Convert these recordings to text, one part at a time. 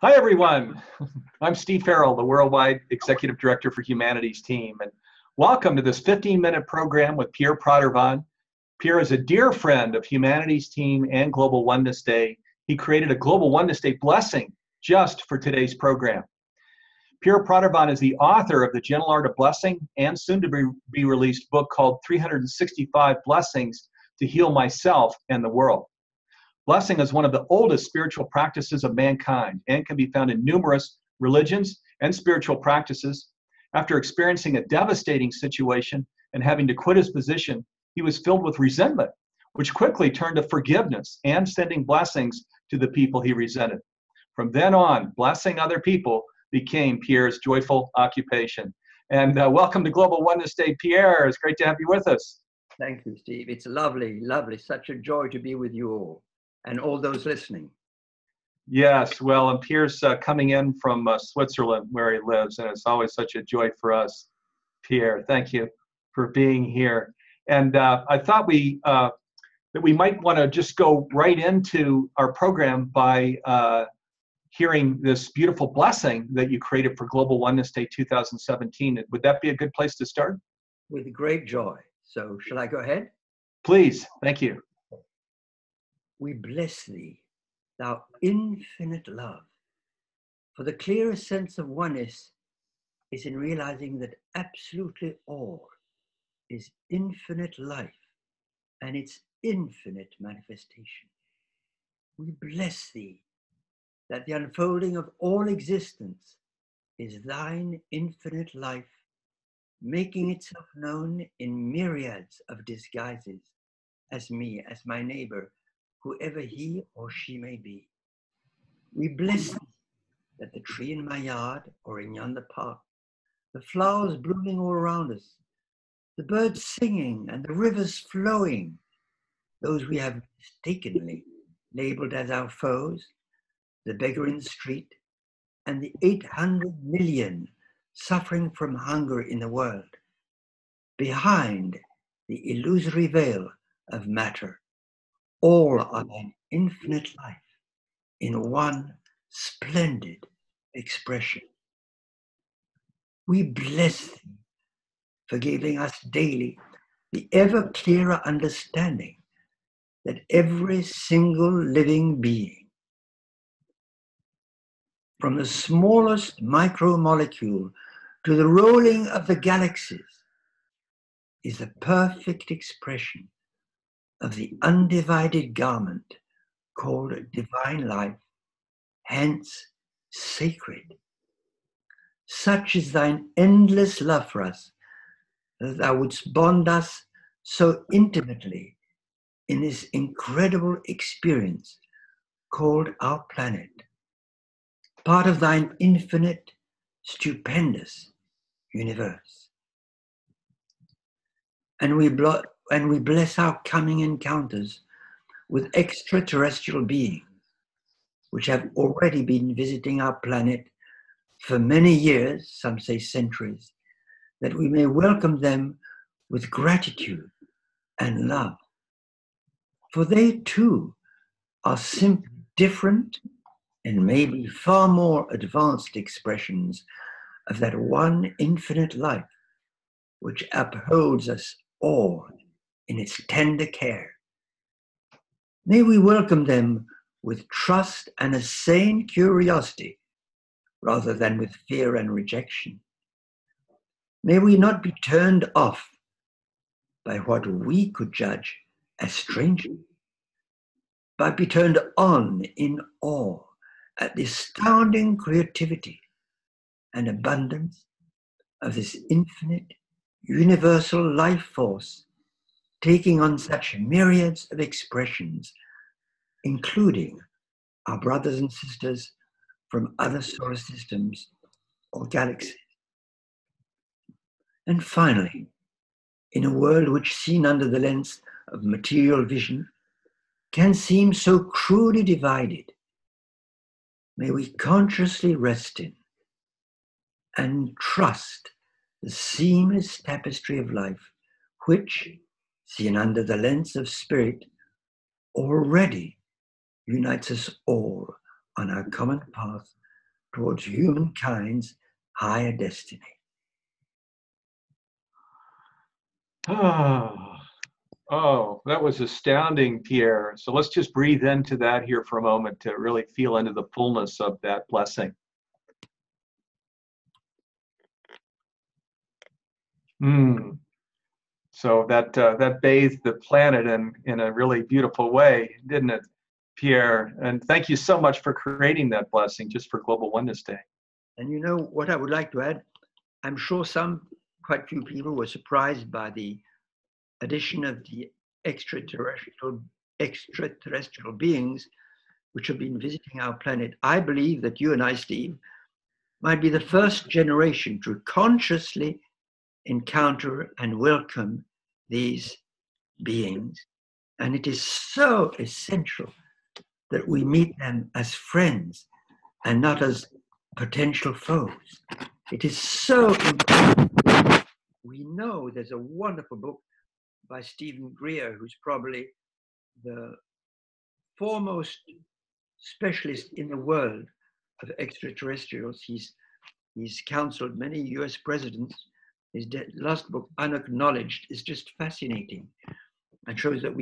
Hi, everyone. I'm Steve Farrell, the Worldwide Executive Director for Humanities Team, and welcome to this 15-minute program with Pierre Pradervand. Pierre is a dear friend of Humanities Team and Global Oneness Day. He created a Global Oneness Day blessing just for today's program. Pierre Pradervand is the author of The Gentle Art of Blessing and soon-to-be released book called 365 Blessings to Heal Myself and the World. Blessing is one of the oldest spiritual practices of mankind and can be found in numerous religions and spiritual practices. After experiencing a devastating situation and having to quit his position, he was filled with resentment, which quickly turned to forgiveness and sending blessings to the people he resented. From then on, blessing other people became Pierre's joyful occupation. And welcome to Global Oneness Day, Pierre. It's great to have you with us. Thank you, Steve. It's lovely, lovely. Such a joy to be with you all and all those listening. Yes, well, and Pierre's coming in from Switzerland where he lives, and it's always such a joy for us. Pierre, thank you for being here. And I thought that we might want to just go right into our program by hearing this beautiful blessing that you created for Global Oneness Day 2017. Would that be a good place to start? With great joy. So shall I go ahead? Please, thank you. We bless thee, thou infinite love. For the clearest sense of oneness is in realizing that absolutely all is infinite life and its infinite manifestation. We bless thee that the unfolding of all existence is thine infinite life, making itself known in myriads of disguises as me, as my neighbor, whoever he or she may be. We bless thee that the tree in my yard or in yonder park, the flowers blooming all around us, the birds singing and the rivers flowing, those we have mistakenly labeled as our foes, the beggar in the street, and the 800 million suffering from hunger in the world, behind the illusory veil of matter, all are thine infinite life in one splendid expression. We bless thee for giving us daily the ever clearer understanding that every single living being, from the smallest micromolecule to the rolling of the galaxies, is the perfect expression of the undivided garment called divine life, hence sacred. Such is thine endless love for us, that thou wouldst bond us so intimately in this incredible experience called our planet, part of thine infinite, stupendous universe. And we bless our coming encounters with extraterrestrial beings, which have already been visiting our planet for many years, some say centuries, that we may welcome them with gratitude and love. For they too are simply different and maybe far more advanced expressions of that one infinite life which upholds us all in its tender care. May we welcome them with trust and a sane curiosity rather than with fear and rejection. May we not be turned off by what we could judge as strange, but be turned on in awe at the astounding creativity and abundance of this infinite, universal life force, taking on such myriads of expressions, including our brothers and sisters from other solar systems or galaxies. And finally, in a world which, seen under the lens of material vision, can seem so cruelly divided, may we consciously rest in and trust the seamless tapestry of life, which, seen under the lens of spirit, already unites us all on our common path towards humankind's higher destiny. Oh, that was astounding, Pierre. So let's just breathe into that here for a moment to really feel into the fullness of that blessing. So that bathed the planet in a really beautiful way, didn't it, Pierre? And thank you so much for creating that blessing just for Global Oneness Day. And you know what I would like to add? I'm sure quite few people were surprised by the addition of the extraterrestrial beings which have been visiting our planet. I believe that you and I, Steve, might be the first generation to consciously encounter and welcome these beings. And it is so essential that we meet them as friends and not as potential foes. It is so important. We know there's a wonderful book by Stephen Greer, who's probably the foremost specialist in the world of extraterrestrials. He's counseled many US presidents. His last book, Unacknowledged, is just fascinating and shows that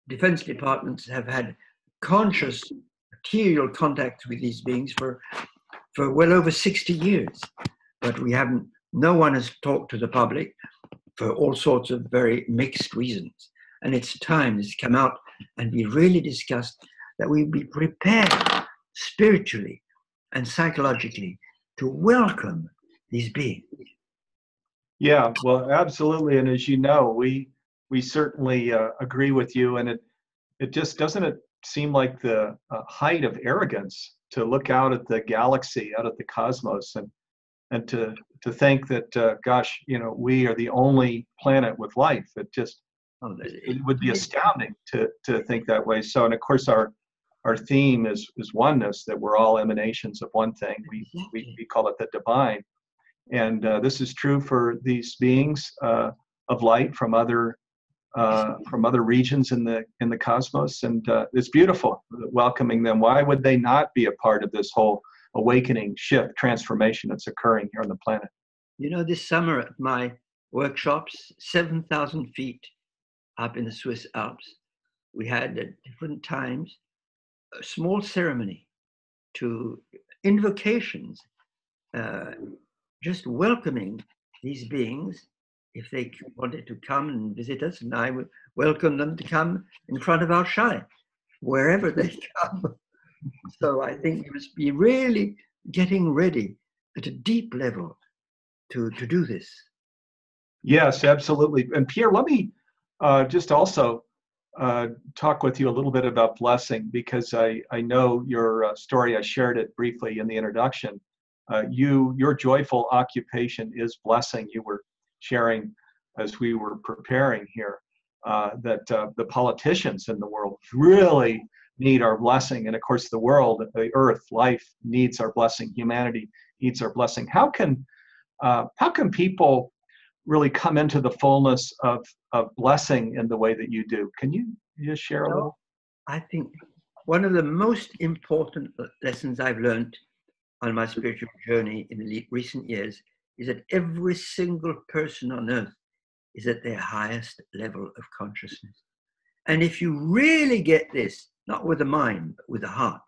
defense departments have had conscious material contact with these beings for well over 60 years. But no one has talked to the public for all sorts of very mixed reasons. And it's time it's come out and be really discussed, that we be prepared spiritually and psychologically to welcome these beings. Yeah, well, absolutely. And as you know, we certainly agree with you. And it just doesn't seem like the height of arrogance to look out at the galaxy, out at the cosmos, and to think that, gosh, we are the only planet with life. It would be astounding to think that way. So, and of course, our theme is oneness, that we're all emanations of one thing. We call it the divine. And this is true for these beings of light from other regions in the cosmos, and it's beautiful welcoming them. Why would they not be a part of this whole awakening, shift, transformation that's occurring here on the planet? This summer at my workshops, 7,000 feet up in the Swiss Alps, we had at different times a small ceremony to invocations, just welcoming these beings if they wanted to come and visit us, and I would welcome them to come in front of our shrine, wherever they come. So I think we must be really getting ready at a deep level to do this. Yes, absolutely. And Pierre, let me just also talk with you a little bit about blessing, because I know your story. I shared it briefly in the introduction. Your joyful occupation is blessing. You were sharing as we were preparing here that the politicians in the world really need our blessing. And of course, the world, the earth, life needs our blessing. Humanity needs our blessing. How can people really come into the fullness of blessing in the way that you do? Can you just share a little? I think one of the most important lessons I've learned on my spiritual journey in the recent years is that every single person on earth is at their highest level of consciousness. And if you really get this, not with the mind, but with the heart,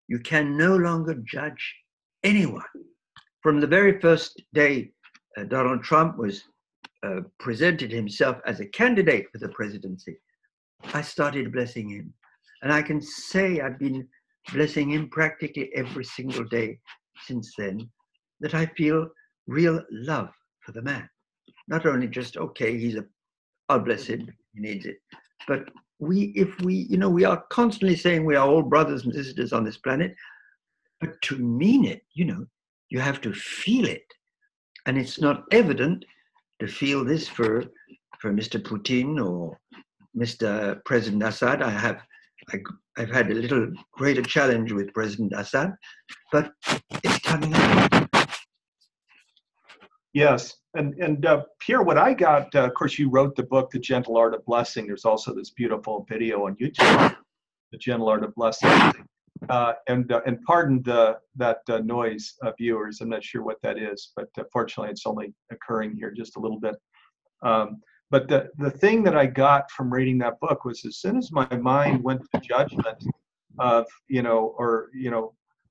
you can no longer judge anyone. From the very first day Donald Trump was presented himself as a candidate for the presidency, I started blessing him. And I can say I've been blessing him practically every single day since then, that I feel real love for the man. Not only just, okay, I'll bless him, he needs it. But we are constantly saying we are all brothers and sisters on this planet, but to mean it, you have to feel it. And it's not evident to feel this for Mr. Putin or Mr. President Assad. I've had a little greater challenge with President Assad, but it's coming up. Yes, and Pierre, what I got, of course, you wrote the book, The Gentle Art of Blessing. There's also this beautiful video on YouTube, The Gentle Art of Blessing. And pardon that noise, viewers. I'm not sure what that is, but fortunately it's only occurring here just a little bit. But the thing that I got from reading that book was, as soon as my mind went to judgment of,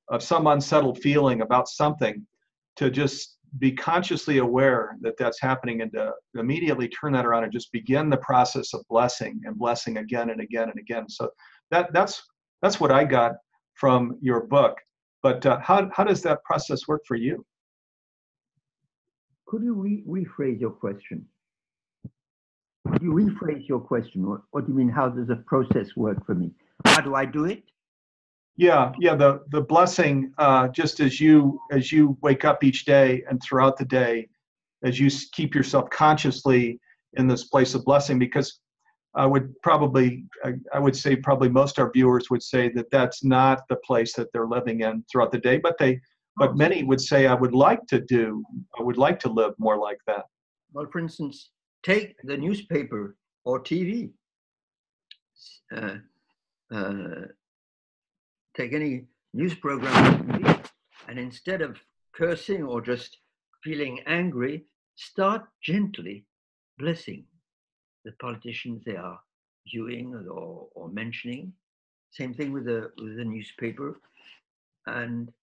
of some unsettled feeling about something, to just be consciously aware that that's happening, and to immediately turn that around and just begin the process of blessing and blessing again and again and again. So that's what I got from your book. But how does that process work for you? Could you rephrase your question? Could you rephrase your question? What do you mean, how does the process work for me? How do I do it? Yeah, the blessing, just as you wake up each day and throughout the day, as you keep yourself consciously in this place of blessing, because I would say probably most our viewers would say that that's not the place that they're living in throughout the day, but many would say, I would like to live more like that. Well, for instance, take the newspaper or TV. Take any news program, and instead of cursing or just feeling angry, start gently blessing the politicians they are viewing or mentioning. Same thing with the newspaper. And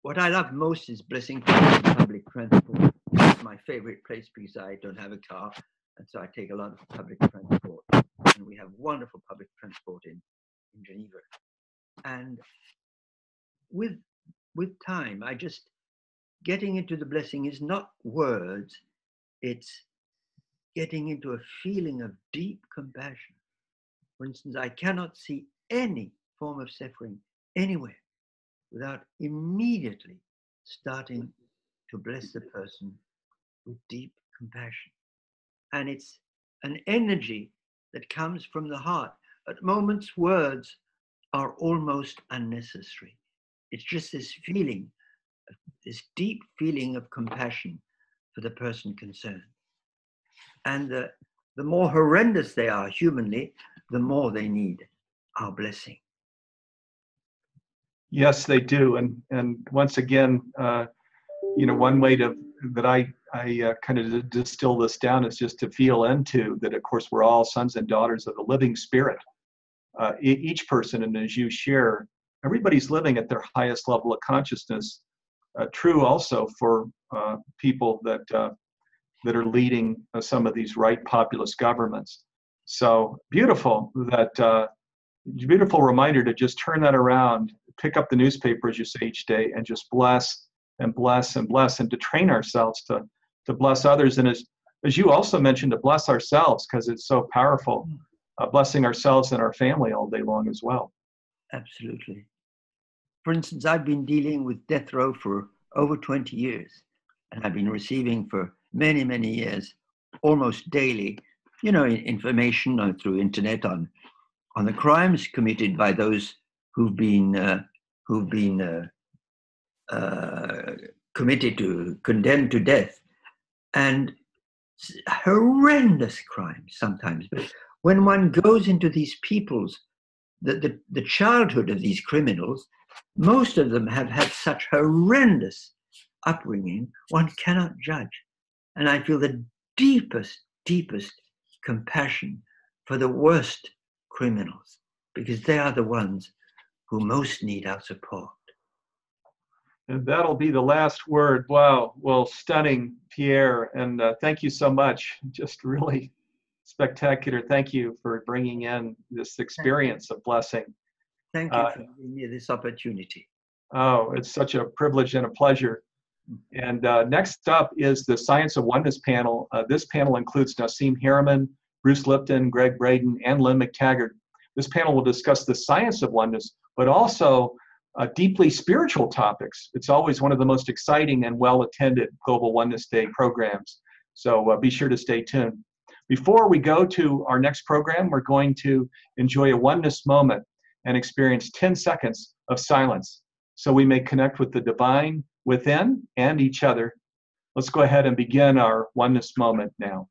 what I love most is blessing public transport. It's my favorite place because I don't have a car, and so I take a lot of public transport. And we have wonderful public transport in Geneva. And with time, I just getting into the blessing is not words, it's getting into a feeling of deep compassion. For instance, I cannot see any form of suffering anywhere without immediately starting to bless the person with deep compassion. And it's an energy that comes from the heart. At moments, words are almost unnecessary. It's just this feeling, this deep feeling of compassion for the person concerned. And the more horrendous they are humanly, the more they need our blessing. Yes, they do. And once again, one way that I kind of distill this down is just to feel into that, of course, we're all sons and daughters of the living Spirit. Each person, and as you share, everybody's living at their highest level of consciousness. True also for people that are leading some of these right populist governments. So beautiful beautiful reminder to just turn that around, pick up the newspaper, as you say, each day, and just bless and bless and bless, and to train ourselves to bless others. And as you also mentioned, to bless ourselves, because it's so powerful. Blessing ourselves and our family all day long as well. Absolutely. For instance, I've been dealing with death row for over 20 years, and I've been receiving for many, many years, almost daily, information through internet on the crimes committed by those who've been condemned to death, and horrendous crimes sometimes. But when one goes into these people's, the childhood of these criminals, most of them have had such horrendous upbringing, one cannot judge. And I feel the deepest compassion for the worst criminals, because they are the ones who most need our support. And that'll be the last word. Wow. Well, stunning, Pierre. And thank you so much. Just really spectacular. Thank you for bringing in this experience of blessing. Thank you for giving me this opportunity. Oh, it's such a privilege and a pleasure. And next up is the Science of Oneness panel. This panel includes Nassim Harriman, Bruce Lipton, Greg Braden, and Lynn McTaggart. This panel will discuss the science of oneness, but also deeply spiritual topics. It's always one of the most exciting and well-attended Global Oneness Day programs. So be sure to stay tuned. Before we go to our next program, we're going to enjoy a oneness moment and experience 10 seconds of silence so we may connect with the divine within and each other. Let's go ahead and begin our oneness moment now.